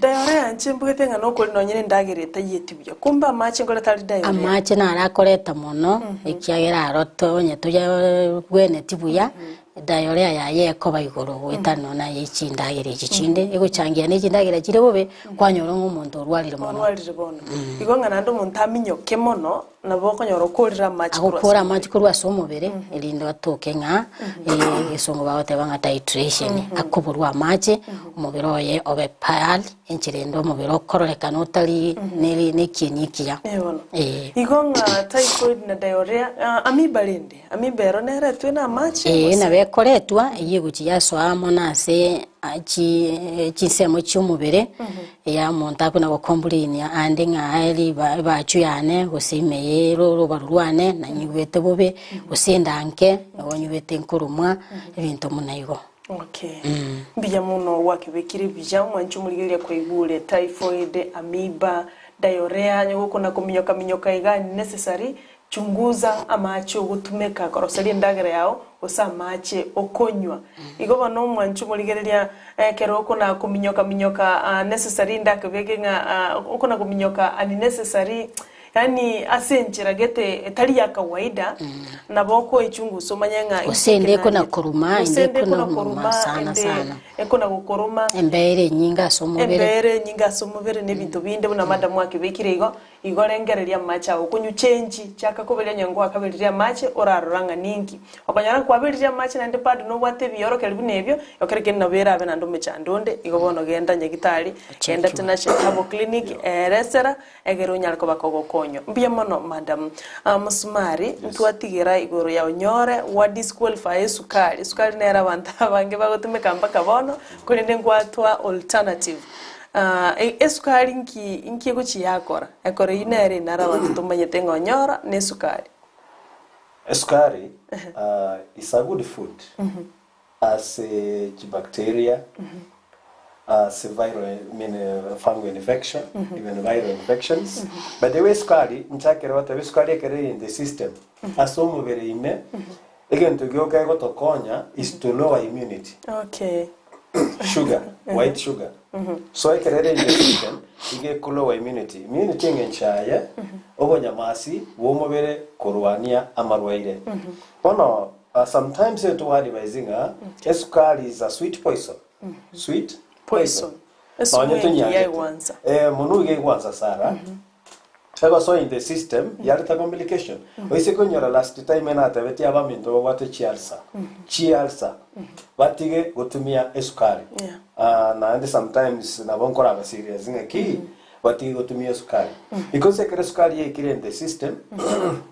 diarrhea nchimbugete nga no kuri no nyine ndagereta yetibyo kumba amache ngora tari diarrhea amache na arakoreta mono ikiagera aroto nyetuya gwene tibuya diarrhea ya yeko bayigoro wetano na yicindagire gicinde igucangia n'icindagire kire bobe kwanyoro nk'umuntu urwarire mono igonga nando umuntu aminyoke mono nabo konyoro kurira amache akukora amache kurwa somubere ilindo atoke nga esongo bawote banga titration akuburwa amache umubiri oye obe pal inchirendo umubiri okororeka notali nekinyikia igonga typhoid na diarrhea amibalende amibero nere twena amache na ekoretwa yiguchi soa monase chisemo cy'umubere ya muntu akuna complain ande ngaeli bacuyane gusimeye rubarurwane na nyubete bobe gusendanke wanyubete nkurumwa ibintu munaigo. Okay. Mbija muno wakibekire bija mwanchu muligeria koigure typhoid, amoeba, diarrhea nyuko na kuminyoka igani necessary chunguza amacho gutumeka koroseli ndagere yao osa mache okonywa igoba no mwanchu muligeria keroko na kuminyoka necessary ndakebege nga okona kuminyoka unnecessary yani asenjira gete etali ya kawaida na boko ichunguso manyanga usende kuna kuruma inde kuna kuruma sana ekona gukoruma embere nyinga somubere nebintu binde buna madamu akibekire igo rengereria macha okunyu change chaka koberia nyango akaberia mache oraroranga ningi okonyara kwaberia mache nande pad no bwate biyoroke libunebyo okereke nabera abe nando mechandonde igo bono genda nyagitari genda Tenacious Herbal clinic resera egero nyarko bakogokonyo mbia mono madam musumari ntwatigira igoro ya onyore wa disqualify sukari nera banta bange bagotumeka mpaka bono kurinde ngwatwa alternative esukari inki guchi yakora ekore inere nara bantu tumanyete ngonyora ne sukari esukari is a good food as a bacteria as a viral fungal infection even viral infections but the way sukari nchakere wata sukari ekere in the system asomo very ime again to go kai gotokonya is to lower immunity. Okay. Sugar, white sugar. So I can in the system, you get lower immunity. Immunity in Chaya, over Yamasi, Womobere, Koruania, Amarwaide. Bono, sometimes to advising her, esukari is a sweet poison. Sweet poison. Monuge once, Sarah. So in the system, yaleta complication. Oise konyora last time na tabeti abaminto wate chialsa. Batige gotumia esukari. Na and sometimes na bonkora ba serious ngaki batige gotumia esukari. Because ekere esukari ekire in the system,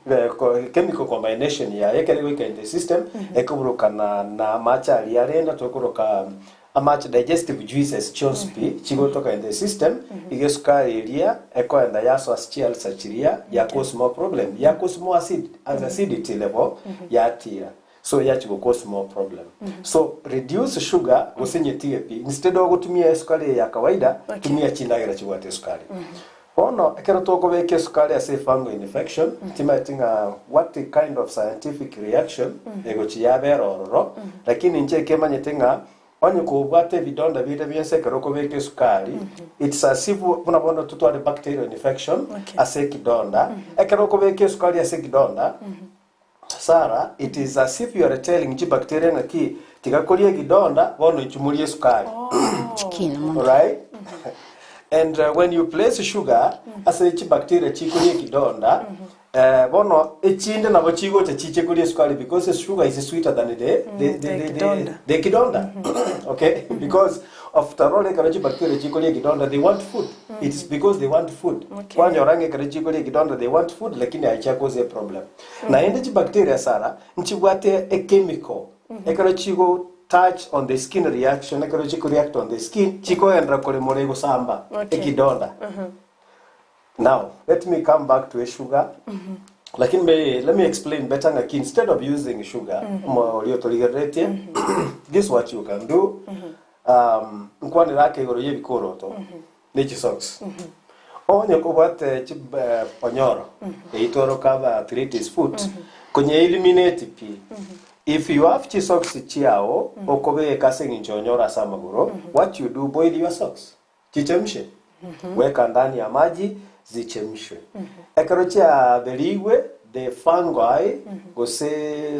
the chemical combination ya ekere weka in the system, ekuburuka na macha aliarenda tokuruka a much digestive juices chonspi chigotoka in the system igesukari area ekoenda yaso astial sachiria ya cause more problem ya cause more acidity level ya tira so ya chigo cause more problem so reduce sugar usenye TAP instead of kutumia sukari ya kawaida tumia chindagira chigwate sukari ono ekero toko beke sukari as a fungal infection timatinga what kind of scientific reaction ego chiyaberoro lakini nje kemanyetinga onye kubwate vidonda bide byense keroko beke sukari it's as if unabono tutwale bacterial infection ase kidonda ekeroko beke sukari ase kidonda Sara it is as if you are telling ji bacteria na ki tigakolie kidonda bono ichumulie sukari right and when you place sugar ase chi bacteria chikolie kidonda bono echinde nabo chigo chiche kulie sukari because sugar is sweeter than the kidonda okay because after all ekarachi bacteria chikolie kidonda they want food it's because they want food kwani orange karachi kulie kidonda they want food lakini haicha cause a problem na ende chi bacteria Sara nchibwate a chemical ekarachi go touch on the skin reaction ekarachi ko react on the skin chiko endra kole morego samba ekidonda Now, let me come back to a sugar. Let me explain better. Instead of using sugar, this is what you can do. Nkwani rake goroye bikoroto. Nechi socks. Onye kubate onyoro. Eitoro cover arthritis foot. Konye eliminate pi. If you have chi socks chiao, okobe kasing onyora samaguro, what you do, boil your socks. Chichemshe. Weka ndani ya maji zichemshwe. Ekorocha beliwe the fungi go say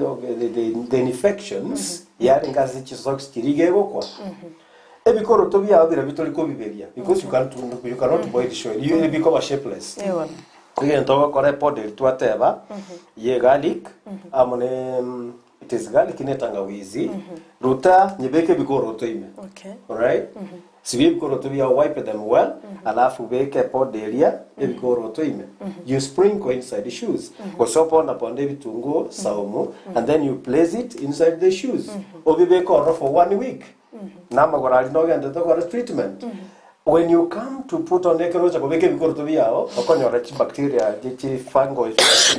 the infections yari ngazi chisox kirigego kwa. Ebikoro tobia abira bitoliko biberia because you cannot boil show you become shapeless. Again to kore podel twateba ye garlic amone it is garlic netanga wizi ruta nyebeke bikoro toime. Okay. All right? sibi bikoro tubia wipe them well alafu beke pod area ebikoro toime you sprinkle inside the shoes kosopo na ponde bitungo saumu and then you place it inside the shoes obibekoro for 1 week nama gorali no gende to gora treatment when you come to put on ekero cha kobeke bikoro tobiao okonyora chi bacteria chi fungus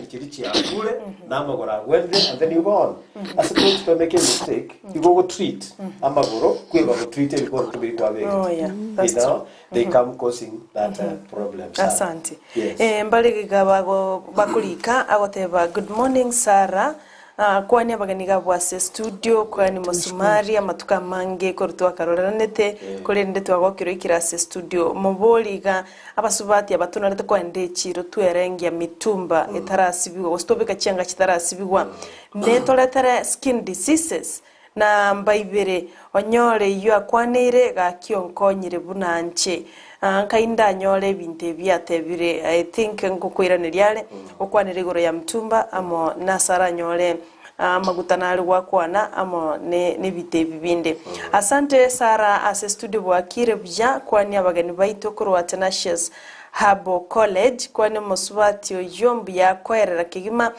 chi akule nama gora wende and then you go on as opposed to make a mistake you go treat amagoro kweba go treat bikoro tobi kwa beke Oh yeah, that's you know true. they come causing that problem. Asante. Yes. Mbalika bakulika agoteba good morning Sarah. Kwani abaganiga bwase studio kwani musumari amatuka mange korutwa karoranete kurende twagokiro ikirase studio muboliga abasubati abatunarete kwende chiro twerengia mitumba etarasibigwa gostobeka cyanga kitarasibigwa netoletera skin diseases na mbaibere onyore iyo akwanire gakionkonyire bunanche kainda nyole binte byatebire I think ngukwiraniriale okwanire goro ya mtumba amo nasara nyole magutanali wakwana amo ne bitebi binde asante Sara ase studio bwakire bya kwani abagani baito kuro Tenacious Herbal College kwani musubati oyombi yakwerera kigima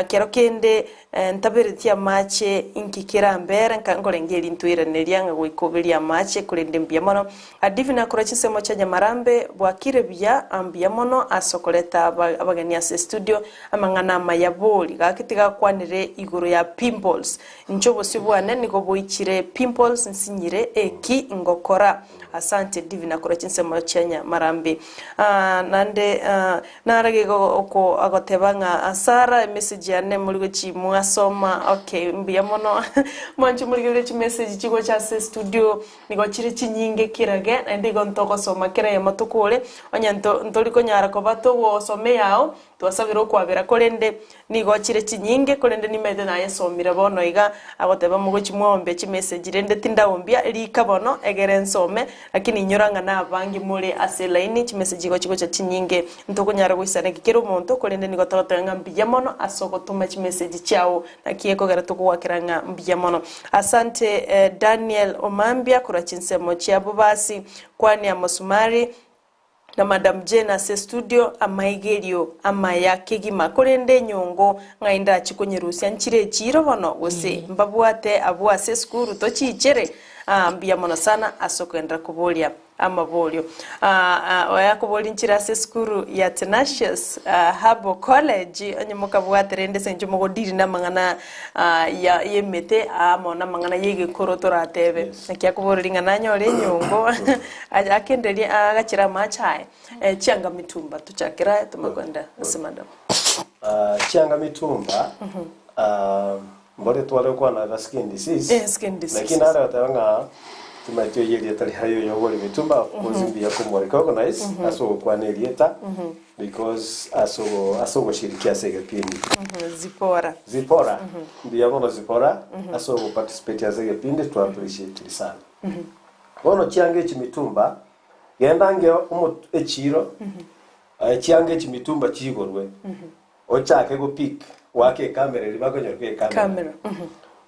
kero kende ntabiritia mache inkikira mbere nkangorengeri ntwiraniriya ngwikoberia mache kurende mbiamono adivina kurachisemo cha Nyamarambe bwakire bya ambiamono asokoleta abagani ase studio amangana mayaboli gakitiga kwanire iguru ya pimples nchobo sibwane niko boichire pimples nsinyire eki ngokora asante divina kurachisemo cha Nyamarambe nande narage oko agotebanga asara message yane muligo chimu asoma okay mbiamono manchu muligo chi message chigo cha studio nigo chire chinyinge kirage ende gontoko soma kira ya matukule onyanto ntoliko nyara ko bato wo some yao twasabiro kwabera kolende nigo chire chinyinge kolende nimede na yesomira bono iga agoteba mugo chimwombe chi message rende tindaombia likabono egerensome lakini nyoranga na abangi muri aselaini chi message go chigo cha chinyinge ntoko nyara gwisana kikero monto kolende nigo totanga mbiamono asogotuma chi message chao na kieko garato kwakiranga mbiamono asante Daniel Omambia kurachinsemo chiabo basi kwani amusumari na Madam Jena se studio amaigerio amaya kigima kolende nyongo ngainda chikonyerusia nchire chiro bono gose mbabwate abwase skuru to chichere mbiamono sana asokendra kubolia amabolio oyakoboli nchira se skuru ya Tenacious Herbal College anyemoka bwaterende senjo mogodiri na mangana ya yemete amona mangana yege korotora tebe nakyakoboringa nanyole nyongo akendeli agachira machai chianga mitumba tuchakira tumagonda asemanda chianga mitumba mbore twale kwa na skin disease skin disease lakini ara tanga tumatio yeli tali hayo yogole mitumba kozimbia ko recognize aso kwa nelieta because aso shirikia segepindi zipora ndio bono zipora aso participate ya segepindi to appreciate sana bono chiange chimitumba gendange echiro chiange chimitumba chigorwe ochake go pick wake kamera libagonyorwe kamera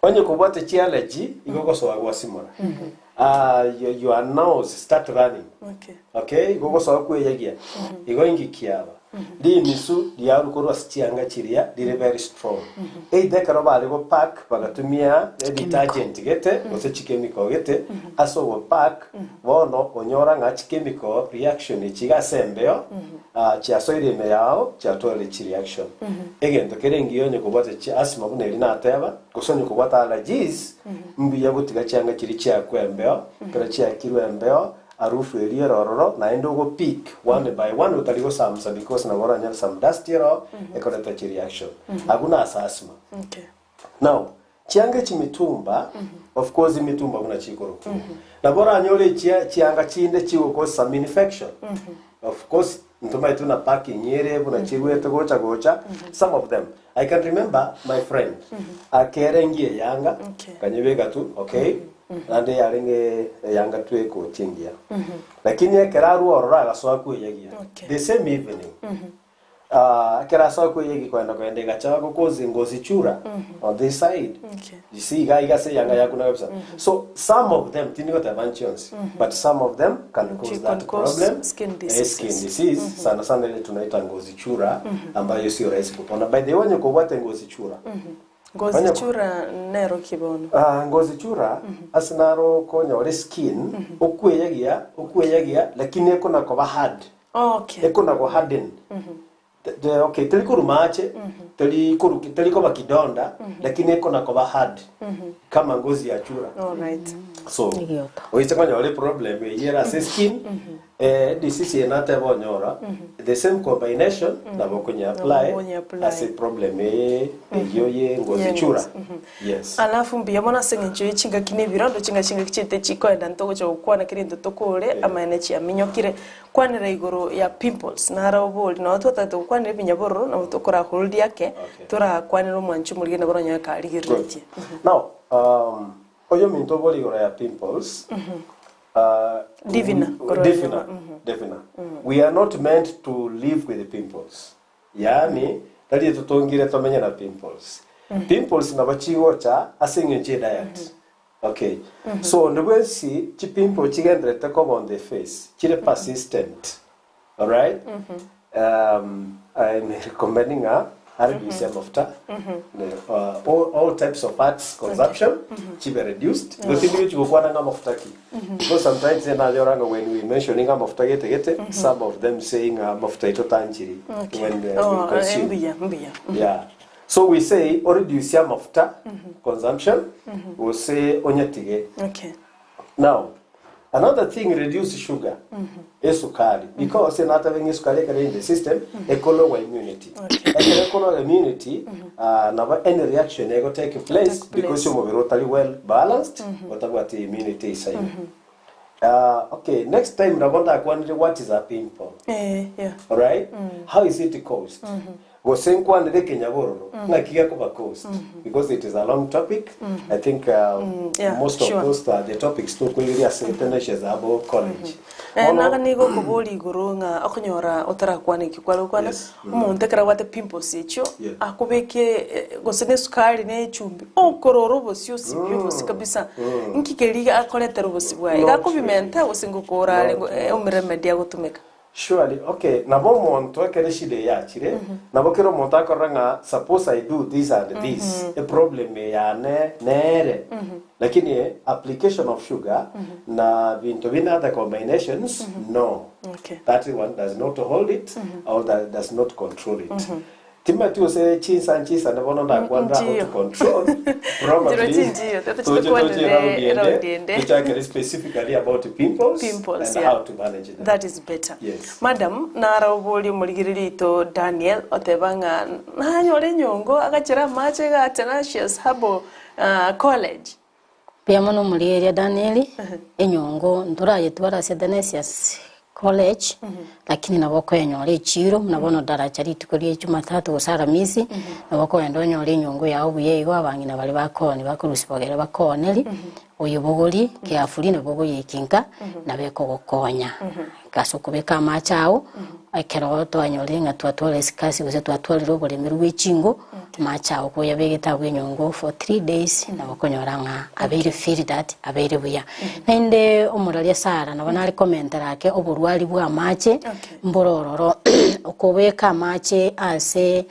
onye kubwate chialeji igoko so agwasimora your nose start running okay igoko so akweyagia igo ingikiaba di misu diaru korwa chianga chiria dire very strong dekaro bale go pack bagatumia detergent gete gose chemical gete aso go pack bono onyora nga chemical reaction ichiga sembeo chia soire me yao chia tole chi reaction egento kerengiyo ne kubwate chi asima buneri na ateba gusonye kubwata allergies mbiya butiga chianga chiri chia kwembeo kera chia kirwembeo arufu elie rororo na endo go pick one by one utaligo samsa because na bora nyal some dust yero ekoleta chi reaction aguna asasma now chianga chimitumba of course imitumba una chikoro na bora nyole chianga chinde chiwo ko some infection of course ntoma tuna packing yere buna chirwete gocha some of them I can remember my friend akerengie yanga kanyebega tu okay ande yarenge yanga twe ko chingia lakini ekeraru orora gaso akuyagia the same evening kera soko yegi kwenda gacha cause ngozi chura on this side. Okay. You see guy say yanga yakuna kabisa. So some of them tini got interventions, but some of them can cause that problem. Skin disease. Skin disease. Sana sana ile tunaita ngozi chura ambayo sio rahisi kupona. By the way, wenye kuwate ngozi chura. Ngozi chura nero kibono. Ngozi chura asinaro konya skin okweyagia lakini eko na ko hard. Okay. Eko na ko harden. Okay, telikuru mache, teliko bakidonda, lakini eko na ko hard. Kama ngozi ya chura. All right. So, oisekonya ole problem yera skin disease yenate bonyora the same combination na bokonya apply as a problem yoye ngozi chura. Yes. Alafu mbia mona sengenjo yichinga kine birondo chinga kichete chikoenda ntoko cyo kwana kirinto tokore amane chi aminyokire kwanira igoro ya pimples na robol no twatatu kwanira binyaboro na utokora hold yake tora kwanira mwanchu muri na boronya kali girije. Now, oyo minto boli igoro ya pimples. Divina. We are not meant to live with the pimples. Yani, tali tutongire tomenya na pimples. Pimples na bachigo cha asingenje diet. Okay. So the see chi pimple chigendre te come on the face. Chile persistent. All right? I'm recommending RBCM after all types of fats consumption chibe reduced because sometimes when we mentioning some of them saying mafuta tanjiri when we consume. Yeah, so we say reduce mafuta consumption, we say onyatige. Okay. Now another thing, reduce sugar, sukari, because not having sukari in the system, lower immunity. Lower immunity, never any reaction will take place because you are totally well balanced. What the immunity is saying. Okay, next time I want to wonder what is a pimple. Yeah. All right. How is it caused? Because it is a long topic. I think most of those the topics to really as Tenacious Herbal college. Naga nigo kuboli gurunga akunyora otara kwane kikwalo kwana umuntu kara wate pimples echo akubeke gosene sukari ne chumbi okororo bosyo sibyo bose kabisa nkikeriga akoletero bose bwaye gakubimenta gosingo korale umremedia gutumeka. Surely, okay. Nabo monto kere shide ya chire. Nabo kero monta koranga. Suppose I do this and this. A problem ya nere. Lakini application of sugar na bintu bina other combinations no. Okay. That one does not hold it or that does not control it. Timothy was a cheese and never know that one how to control. Probably. Which I can specifically about pimples and how to manage them. That is better. Yes. Madam, nara uboli muligirito Daniel otebanga nanyole nyongo agachira mache ga Tenacious Herbal college. Pia mono muri Daniel enyongo nduraye twara Tenacious college lakini naboko yenyore chiro nabono daraja litukuri Jumatatu gusara misi naboko endonyore nyongo ya obuye igo abangina bali bakoni bakurusibogera bakoneri oyobogori kiafuri nabogo yekinga nabeko gokonya gasokubeka amachao akero twanyore nga twatwale sikasi guze twatwaliro bolemeru wechingo machao ko yabegeta bwenyongo for 3 days naboko nyoranga abere feel that abere buya nende omuralia sara nabona ari commentara ake oburwali bwa mache mborororo okobeka amache ase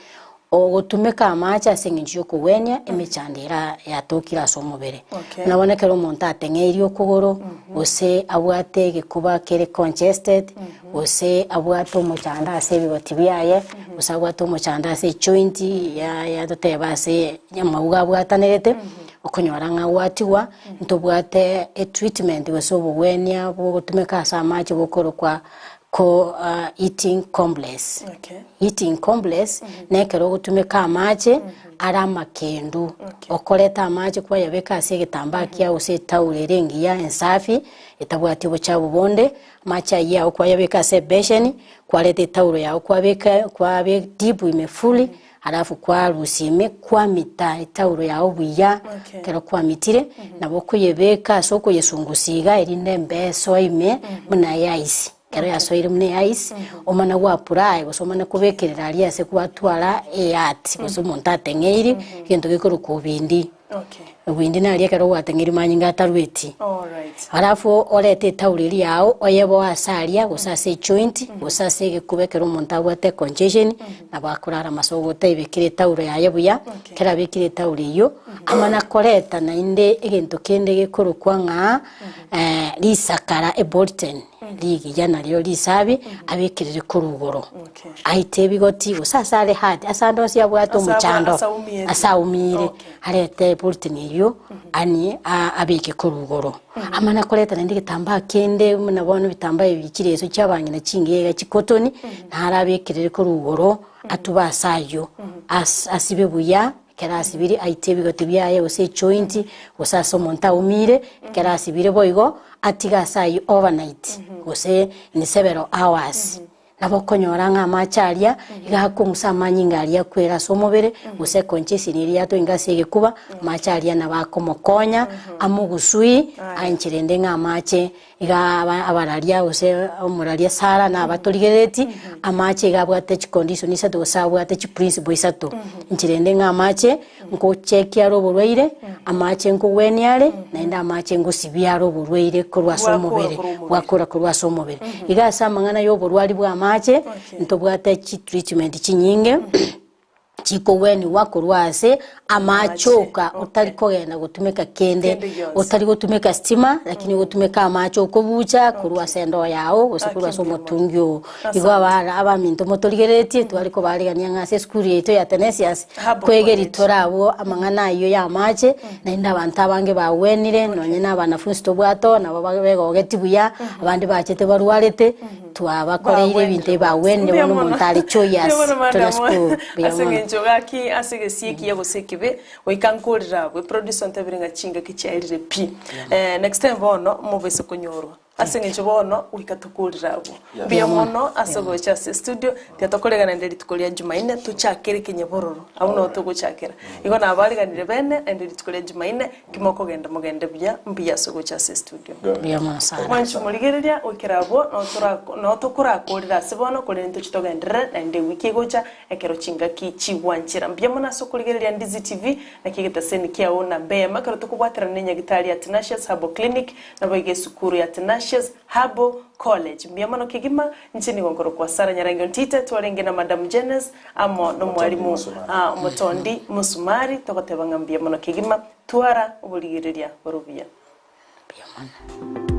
ogutumeka amache asenginjyo kuwenya emichandira yatokira somubere nabonekero umuntu atengeirio kugoro ose abwate gikuba kere congested ose abwate umuchanda ase biboti byaye ose abwate umuchanda ase joint ya dotebase nyamauga abwatanerete okonyoranga watiwa ntobwate a treatment weso buwenya bugutumeka asa amache bukoro kwa eating complex. Eating complex nekero gutumeka amache arama kendu okoleta amache kwa yabeka ase gitamba kya use taurere ngiya ensafi etabwati bochabo bonde macha ya kwa yabeka ase besheni kwa lete tauro ya kwa beka kwa be dibu imefuli alafu kwa rusime kwa mita tauro ya obuya kero kwa mitire nabo kuyebeka soko yesungusiga erinde mbeso ime muna yaisi kero ya soire mune ice omana gwa apply gusomana kubekerera ali ase kwatwara art gusomonta ateng'eiri kintu gikuru kubindi windi na ali kero wateng'eiri manyinga atarweti alafu olete tauriri yao oyebo asaria gusase joint gusase gekubekera omonta gwate congestion na bakurara masogo tebekire tauro yaye buya kera bekire tauri iyo amana koreta na inde egento kende gikuru kwanga lisakara ebolten ligi jana lyo lisabi abekirire kurugoro aite bigoti gusasare hard asando sia bwato muchando asaumire arete bolten iyo ani abeke kurugoro amana koreta na inde gitamba kende munabona bitamba ibikireso cyabanyina cingega cikotoni ntarabekirire kurugoro atubasayo asibe buya kerasi biri aite bigoti byaye ose joint usaso monta umire kerasi bire boigo atiga sayi overnight ose ni several hours nabo konyora nga macharia igakungusa manyingaria kwera somobere use conscious ni yato ingasege kuba macharia na bakomokonya amugusui anchirende nga mache iga abararia use omuraria sara na batoligereti amache igabwate condition isatu usabwate principle isatu inchirende nga mache ngo check ya roborweire amache ngo weniare na inda amache ngo sibia roborweire kurwa somobere wakora kurwa somobere iga samangana yo borwari bwa mache ntobwate treatment chinyinge chiko weni wakurwase amachoka utari kogenda gutumeka kende utari gutumeka stima lakini gutumeka amacho kubucha kurwa sendo yao usikurwa somotungyo igwa bara abaminto motorigereti twari ko barigania ngase school yeto ya Tenacious kwegeri torabo amangana iyo ya mache na inda bantabange bawenire nonye nabanafunzi tobwato nabo bagego getibuya abandi bachete barwarete twabakoreire binte bawenire bono montari choyas tonasko Jogaki asige sieki yabo sekibe oikankurira we producer ntabiringa chinga kichairire pi next time bono mubese kunyoro asenge njobono wikatukurira abo bia mono asogo cha studio tiatokorega na ndeli tukolia Jumaine tuchakere kinyebororo abuno tuguchakera iko na abali ganire bene ndeli tukolia Jumaine kimoko genda mugende bia asogo cha studio bia masara wanchu muligereria okirabo no tukura kurira sibono kuri ntuchitogendera ende wiki gocha ekero chinga kichiwanchira bia mona sokuligereria Ndizi TV na kigeta seni kia ona bema karo tukubwatira nenya gitari ya Tenacious Herbal Clinic na boige sukuru ya Tenacious Herbal College mbiyamano kigima nchini ngongoro kwa Sara Nyarangi Ntite twarenge na Madam Jenes amo no mwalimu Motondi Musumari tokotebanga mbiyamano kigima twara ubuligereria barubia mbiyamano